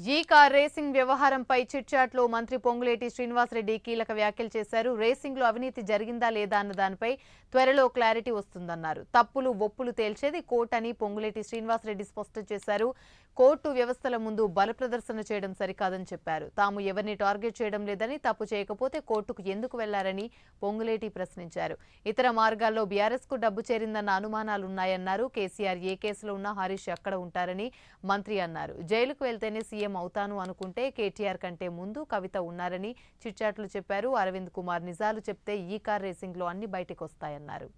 ఈ car racing వ్యవహారంపై చిట్చాట్లో మంత్రి పొంగులేటి శ్రీనివాసరెడ్డి కీలక వ్యాఖ్యలు చేశారు. రేసింగ్ లో అవినీతి జరిగిందా లేదా అన్న దానిపై త్వరలో క్లారిటీ వస్తుందన్నారు. తప్పులు ఒప్పులు తేల్చేది కోర్టు అని పొంగులేటి శ్రీనివాసరెడ్డి స్పష్టం చేశారు. కోర్టు వ్యవస్థల ముందు బల ప్రదర్శన చేయడం సరికాదని చెప్పారు. తాము ఎవరిని టార్గెట్ చేయడం లేదని, తప్పు చేయకపోతే కోర్టుకు ఎందుకు వెళ్లారని పొంగులేటి ప్రశ్నించారు. ఇతర మార్గాల్లో బీఆర్ఎస్ కు డబ్బు చేరిందన్న అనుమానాలున్నాయన్నారు. కేసీఆర్ ఏ కేసులో ఉన్నా హరీష్ అక్కడ ఉంటారని మంత్రి అన్నారు. జైలుకు వెళ్తేనే సీఎం అవుతాను అనుకుంటే కేటీఆర్ కంటే ముందు కవిత ఉన్నారని చిట్చాట్లు చెప్పారు. అరవింద్ కుమార్ నిజాలు చెప్తే ఈ కార్ రేసింగ్ లో అన్ని బయటకు వస్తాయన్నారు.